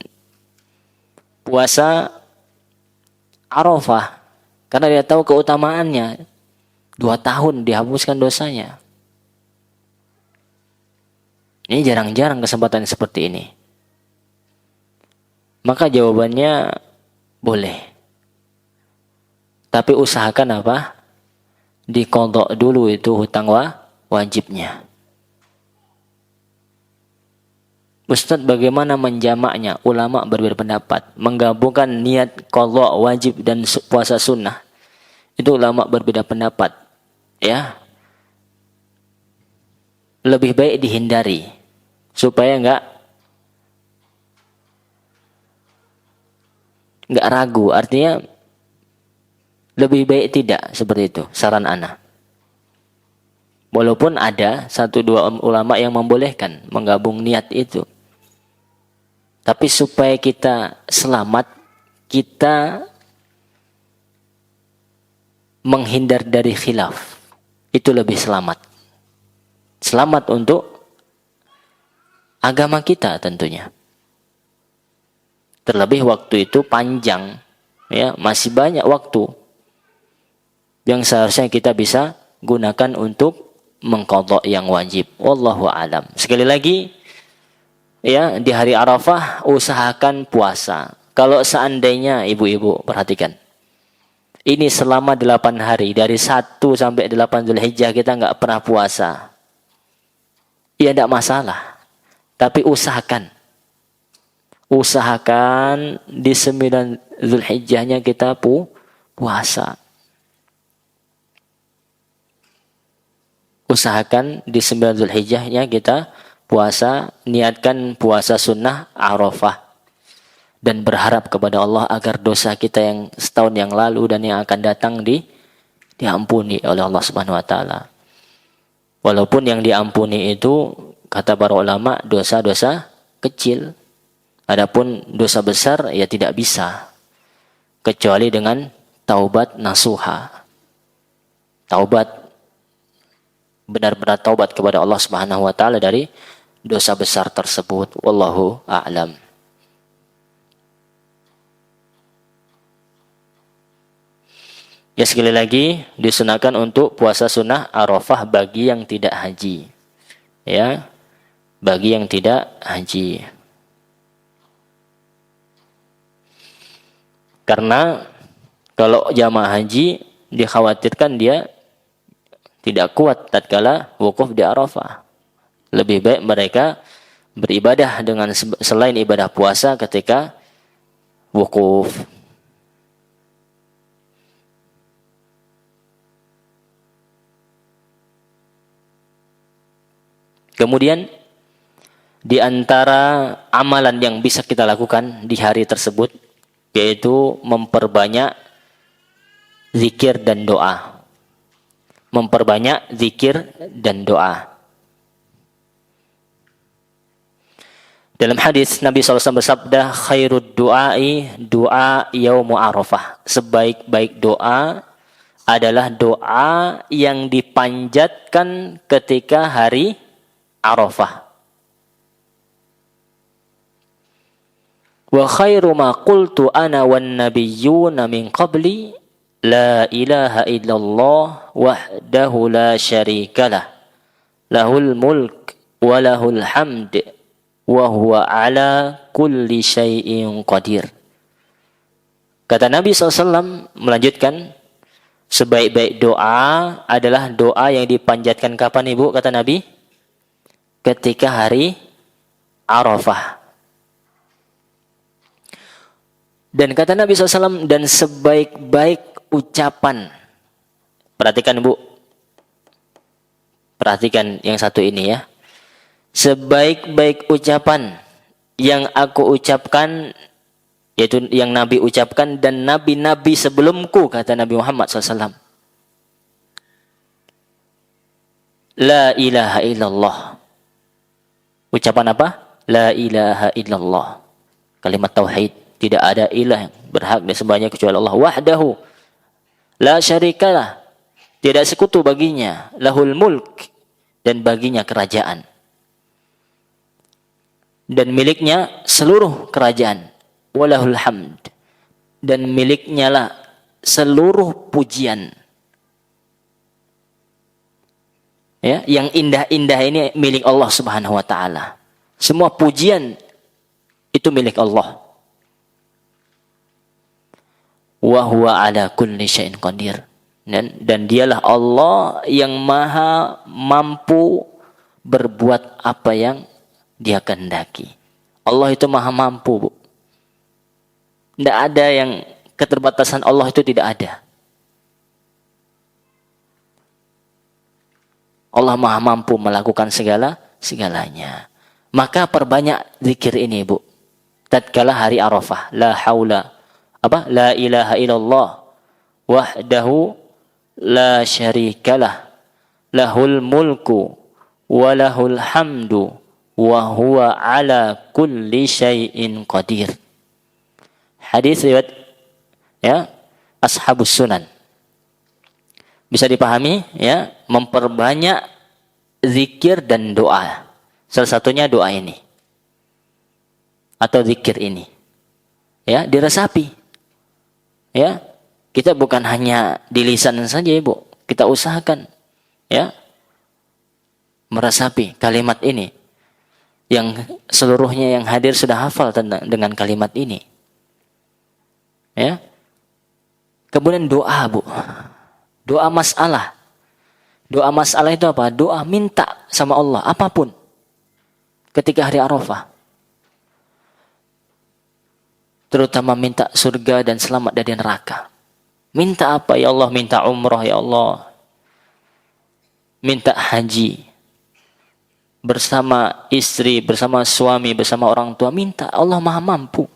S1: puasa Arafah karena dia tahu keutamaannya. 2 tahun dihapuskan dosanya. Ini jarang-jarang kesempatan seperti ini. Maka jawabannya boleh. Tapi usahakan apa? Diqadha dulu itu hutang wajibnya. Ustadz, bagaimana menjamaknya? Ulama berbeda pendapat. Menggabungkan niat qadha wajib dan puasa sunnah. Itu ulama berbeda pendapat. Ya. Lebih baik dihindari. Supaya enggak ragu. Artinya lebih baik tidak seperti itu. Saran ana. Walaupun ada 1-2 ulama yang membolehkan menggabung niat itu. Tapi supaya kita selamat, kita menghindar dari khilaf. Itu lebih selamat. Selamat untuk agama kita tentunya. Terlebih waktu itu panjang. Ya, masih banyak waktu yang seharusnya kita bisa gunakan untuk mengqadha yang wajib. Wallahu a'lam. Sekali lagi, ya, di hari Arafah usahakan puasa. Kalau seandainya ibu-ibu perhatikan, ini selama 8 hari dari 1 sampai 8 Zulhijjah kita nggak pernah puasa, ya tidak masalah. Tapi usahakan di 9 Zulhijjahnya kita puasa. Usahakan di 9 Zulhijjahnya kita puasa, niatkan puasa sunnah Arafah. Dan berharap kepada Allah agar dosa kita yang setahun yang lalu dan yang akan datang diampuni oleh Allah Subhanahu wa taala. Walaupun yang diampuni itu kata para ulama dosa-dosa kecil. Adapun dosa besar ya tidak bisa kecuali dengan taubat nasuha. Taubat, benar-benar taubat kepada Allah Subhanahu wa taala dari dosa besar tersebut. Wallahu a'lam. Ya, sekali lagi disunahkan untuk puasa sunnah Arafah bagi yang tidak haji. Ya, bagi yang tidak haji. Karena kalau jamaah haji dikhawatirkan dia tidak kuat tatkala wukuf di Arafah. Lebih baik mereka beribadah dengan selain ibadah puasa ketika wukuf. Kemudian di antara amalan yang bisa kita lakukan di hari tersebut yaitu memperbanyak zikir dan doa. Memperbanyak zikir dan doa. Dalam hadis Nabi SAW bersabda, khairud du'ai doa yaumu Arafah. Sebaik-baik doa adalah doa yang dipanjatkan ketika hari Arafah. Wa khairu ma qultu ana wan nabiyyuna min qabli la ilaha illallah wahdahu la syarikalah lahul mulk wa lahul hamd wa huwa ala kulli syai'in qadir. Kata Nabi SAW melanjutkan, sebaik-baik doa adalah doa yang dipanjatkan kapan ibu? Kata Nabi, ketika hari Arafah. Dan kata Nabi SAW, dan sebaik-baik ucapan. Perhatikan ibu. Perhatikan yang satu ini ya. Sebaik-baik ucapan yang aku ucapkan, yaitu yang Nabi ucapkan dan nabi-nabi sebelumku, kata Nabi Muhammad SAW. La ilaha illallah. Ucapan apa? La ilaha illallah. Kalimat tauhid. Tidak ada ilah yang berhak disembahnya kecuali Allah. Wahdahu. La syarikalah. Tidak sekutu baginya. Lahul mulk. Dan baginya kerajaan. Dan miliknya seluruh kerajaan. Walahul hamd. Dan miliknya lah seluruh pujian. Ya, yang indah-indah ini milik Allah Subhanahu wa taala. Semua pujian itu milik Allah. Wa huwa ala kulli syai'in qadir. Dan dialah Allah yang maha mampu berbuat apa yang dia kehendaki. Allah itu maha mampu, Bu. Tidak ada yang keterbatasan Allah itu tidak ada. Allah maha mampu melakukan segalanya. Maka perbanyak zikir ini, Bu. Tatkala hari Arafah, la haula la ilaha illallah wahdahu la syarikalah lahul mulku wa lahul hamdu wa huwa ala kulli syai'in qadir. Hadis riwayat Ashabus Sunan. Bisa dipahami memperbanyak zikir dan doa. Salah satunya doa ini atau zikir ini. Diresapi. Kita bukan hanya di lisan saja, Ibu. Kita usahakan meresapi kalimat ini. Yang seluruhnya yang hadir sudah hafal dengan kalimat ini. Kemudian doa, Bu. Doa masalah. Doa masalah itu apa? Doa minta sama Allah apapun. Ketika hari Arafah. Terutama minta surga dan selamat dari neraka. Minta apa ya Allah? Minta umrah ya Allah. Minta haji. Bersama istri, bersama suami, bersama orang tua. Minta. Allah maha mampu.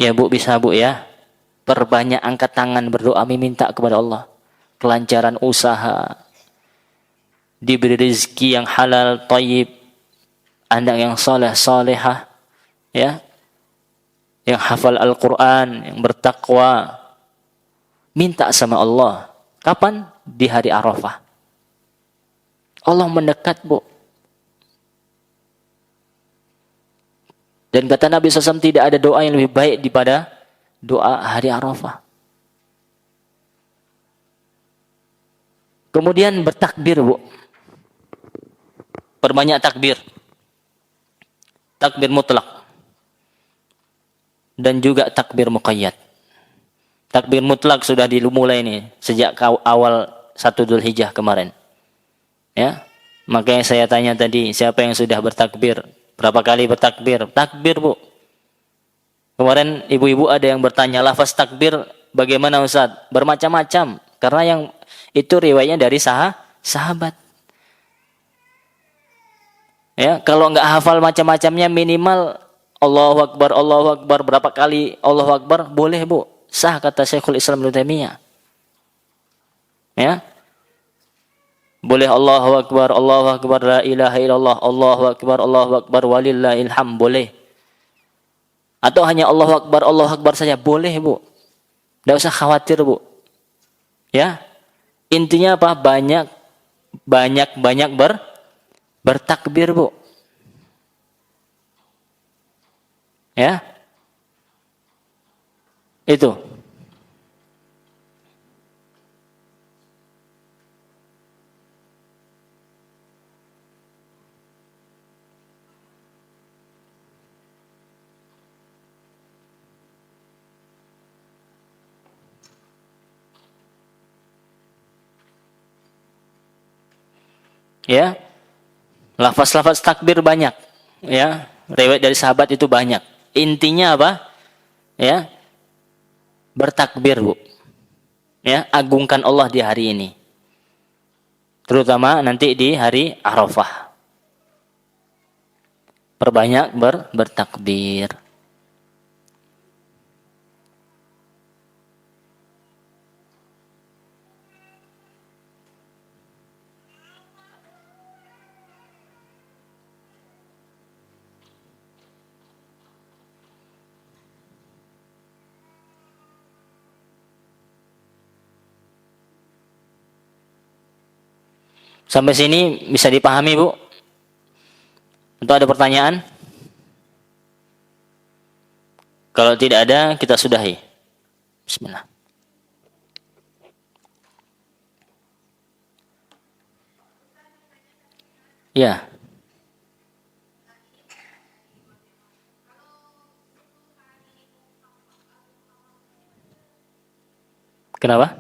S1: Ya Bu, bisa Bu ya. Perbanyak angkat tangan berdoa meminta kepada Allah. Kelancaran usaha. Diberi rezeki yang halal, thayyib. Anak yang saleh, salehah. Yang hafal Al-Quran, yang bertakwa. Minta sama Allah. Kapan? Di hari Arafah. Allah mendekat, Bu. Dan kata Nabi SAW, tidak ada doa yang lebih baik daripada doa hari Arafah. Kemudian bertakbir, Bu. Perbanyak takbir. Takbir mutlak. Dan juga takbir muqayyad. Takbir mutlak sudah dimulai ini sejak awal 1 Dzulhijjah kemarin. Makanya saya tanya tadi, siapa yang sudah bertakbir? Berapa kali bertakbir? Takbir, Bu. Kemarin ibu-ibu ada yang bertanya, lafaz takbir bagaimana Ustaz? Bermacam-macam. Karena yang itu riwayatnya dari sahabat. Kalau nggak hafal macam-macamnya minimal Allahu Akbar berapa kali Allahu Akbar boleh, Bu. Sah kata Syekhul Islam Ibnu Taimiyah. Boleh Allahu Akbar, la ilaha illallah, Allahu Akbar, walillahil hamd, boleh. Atau hanya Allahu Akbar saja, boleh, Bu. Tidak usah khawatir, Bu. Intinya apa? Banyak bertakbir, Bu. Itu. Lafaz-lafaz takbir banyak. Riwayat dari sahabat itu banyak. Intinya apa? Bertakbir, Bu. Agungkan Allah di hari ini. Terutama nanti di hari Arafah. Perbanyak bertakbir. Sampai sini bisa dipahami, Bu? Atau ada pertanyaan? Kalau tidak ada, kita sudahi. Bismillah. Ya. Kenapa?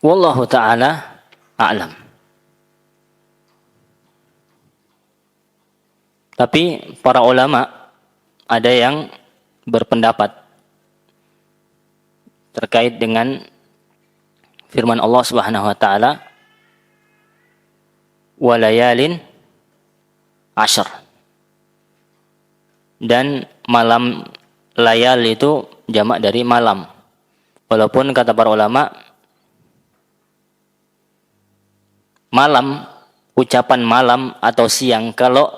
S1: Wallahu ta'ala a'lam. Tapi para ulama ada yang berpendapat terkait dengan firman Allah Subhanahu wa taala, walayalin ashar. Dan malam layal itu jamak dari malam. Walaupun kata para ulama, malam, ucapan malam atau siang, kalau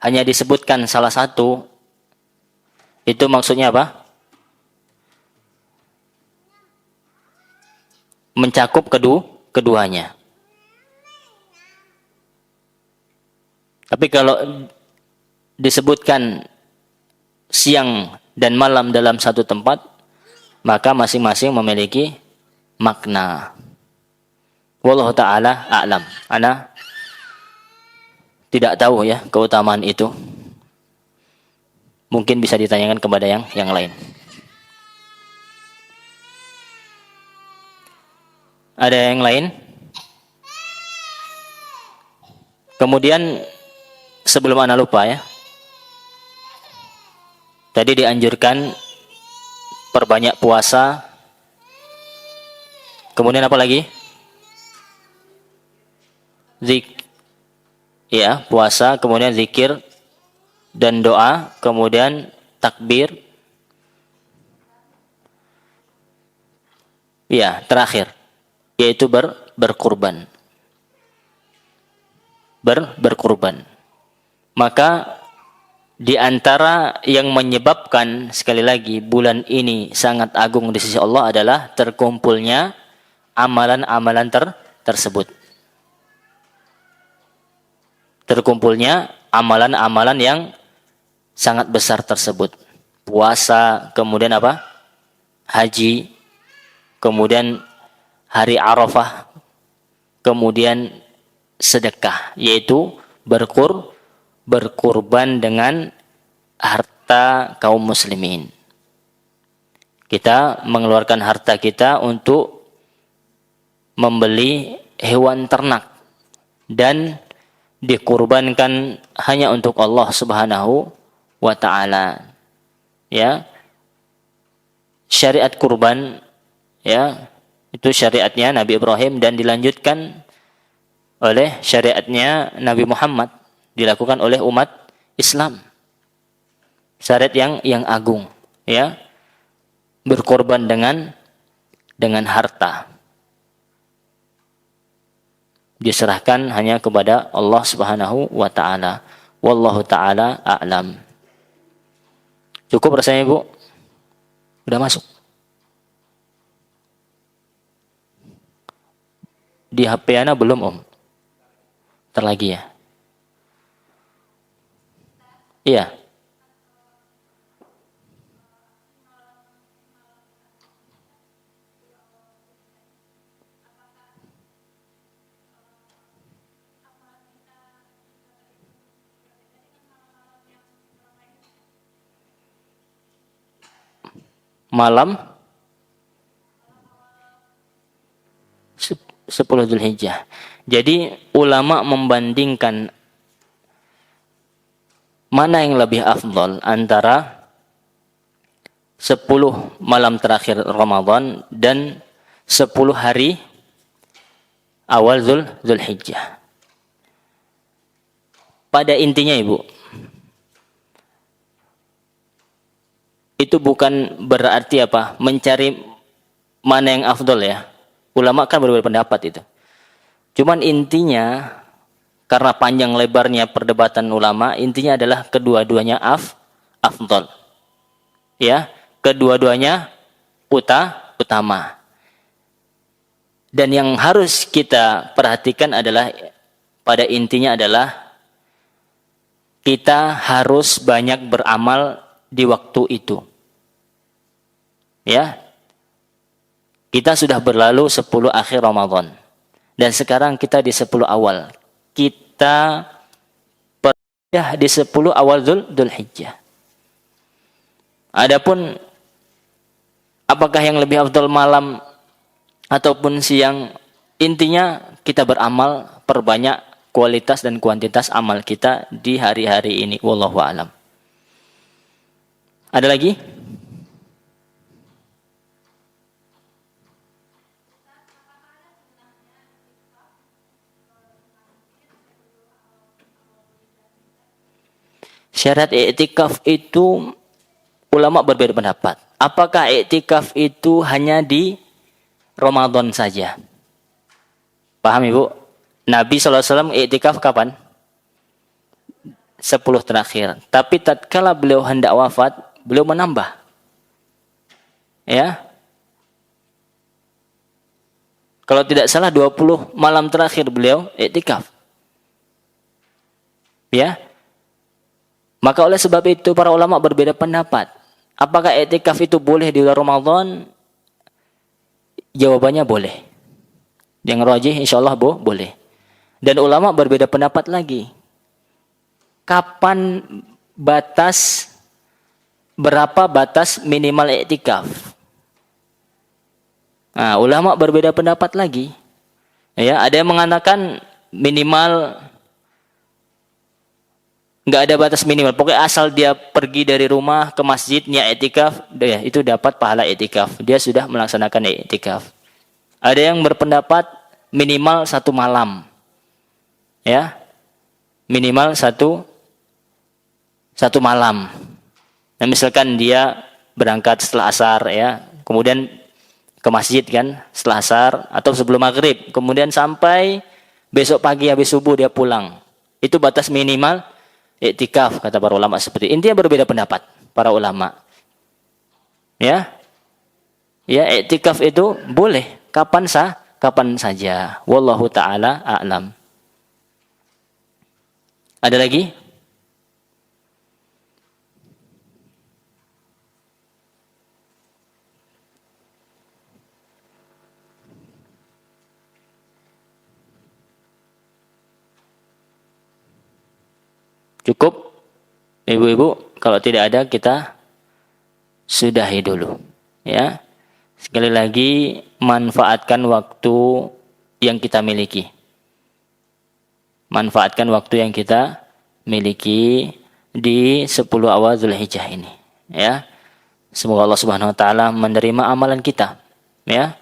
S1: hanya disebutkan salah satu, itu maksudnya apa? Mencakup keduanya. Tapi kalau disebutkan siang dan malam dalam satu tempat, maka masing-masing memiliki makna. Wallahu ta'ala a'lam. Ana tidak tahu ya keutamaan itu. Mungkin bisa ditanyakan kepada yang lain. Ada yang lain? Kemudian sebelum ana lupa ya, tadi dianjurkan perbanyak puasa. Kemudian apa lagi? Ya, puasa, kemudian zikir dan doa, kemudian takbir. Ya, terakhir yaitu berkurban. Berkurban. Maka di antara yang menyebabkan, sekali lagi, bulan ini sangat agung di sisi Allah adalah terkumpulnya amalan-amalan tersebut. Terkumpulnya amalan-amalan yang sangat besar tersebut. Puasa, kemudian apa? Haji, kemudian hari Arafah, kemudian sedekah, yaitu berkurban dengan harta kaum muslimin. Kita mengeluarkan harta kita untuk membeli hewan ternak dan dikurbankan hanya untuk Allah Subhanahu wa taala. Ya. Syariat kurban, ya, itu syariatnya Nabi Ibrahim dan dilanjutkan oleh syariatnya Nabi Muhammad, dilakukan oleh umat Islam. Syariat yang agung, ya. Berkorban dengan harta. Diserahkan hanya kepada Allah Subhanahu wa taala. Wallahu taala a'lam. Cukup rasanya, Bu? Udah masuk? Di HP ana belum, Om? Ntar lagi ya. Iya. Malam 10 Dzulhijjah. Jadi ulama membandingkan mana yang lebih afdal antara 10 malam terakhir Ramadan dan 10 hari awal Dzulhijjah. Pada intinya, Ibu, itu bukan berarti apa? Mencari mana yang afdal ya. Ulama kan berbeda pendapat itu. Cuman intinya, karena panjang lebarnya perdebatan ulama, intinya adalah kedua-duanya afdal. Ya, kedua-duanya utama. Dan yang harus kita perhatikan adalah, pada intinya adalah kita harus banyak beramal di waktu itu. Ya. Kita sudah berlalu 10 akhir Ramadan. Dan sekarang kita di 10 awal. Kita di 10 awal Dzulhijjah. Adapun apakah yang lebih afdal malam ataupun siang, intinya kita beramal, perbanyak kualitas dan kuantitas amal kita di hari-hari ini. Wallahu a'lam. Ada lagi? Syarat i'tikaf itu ulama berbeda pendapat. Apakah i'tikaf itu hanya di Ramadan saja? Paham Ibu? Nabi SAW i'tikaf kapan? 10 terakhir. Tapi tatkala beliau hendak wafat, beliau menambah. Ya. Kalau tidak salah 20 malam terakhir beliau i'tikaf. Ya. Maka oleh sebab itu para ulama berbeda pendapat. Apakah i'tikaf itu boleh di bulan Ramadan? Jawabannya boleh. Yang rajih insyaallah boleh. Dan ulama berbeda pendapat lagi. Kapan berapa batas minimal i'tikaf? Nah, ulama berbeda pendapat lagi. Ya, ada yang mengatakan minimal nggak ada batas minimal. Pokoknya asal dia pergi dari rumah ke masjid niat i'tikaf, itu dapat pahala i'tikaf. Dia sudah melaksanakan i'tikaf. Ada yang berpendapat minimal 1 malam. Ya. Minimal satu malam. Nah, misalkan dia berangkat setelah asar ya, kemudian ke masjid kan setelah asar atau sebelum maghrib, kemudian sampai besok pagi habis subuh dia pulang. Itu batas minimal i'tikaf kata para ulama seperti itu. Intinya berbeda pendapat para ulama. Ya. Ya, i'tikaf itu boleh kapan saja. Wallahu taala a'lam. Ada lagi? Cukup? Ibu-ibu, kalau tidak ada kita sudahi dulu. Ya. Sekali lagi, manfaatkan waktu yang kita miliki. Manfaatkan waktu yang kita miliki di 10 awal Zulhijjah ini. Ya. Semoga Allah Subhanahu wa taala menerima amalan kita. Ya.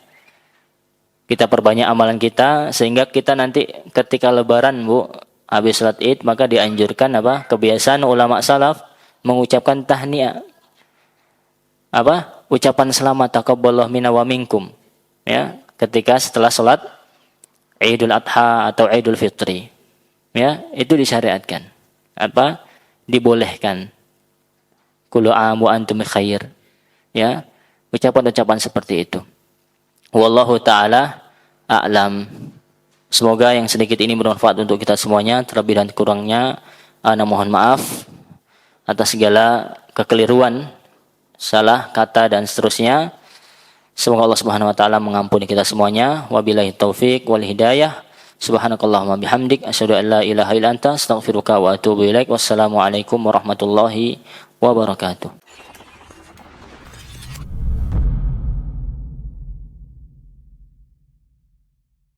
S1: Kita perbanyak amalan kita sehingga kita nanti ketika lebaran, Bu, habis salat Id, maka dianjurkan kebiasaan ulama salaf mengucapkan tahniah. Ucapan selamat taqabbalallahu minna wa minkum. Ya, ketika setelah salat Idul Adha atau Idul Fitri. Ya, itu disyariatkan. Dibolehkan. Kullu aam wa antum khair. Ya, ucapan-ucapan seperti itu. Wallahu taala a'lam. Semoga yang sedikit ini bermanfaat untuk kita semuanya. Terlebih dan kurangnya ana mohon maaf atas segala kekeliruan, salah kata dan seterusnya. Semoga Allah Subhanahu wa taala mengampuni kita semuanya. Wabillahi taufik wal hidayah. Subhanakallahumma bihamdik asyhadu an la ilaha illa anta astaghfiruka wa atubu ilaik. Wassalamualaikum warahmatullahi wabarakatuh.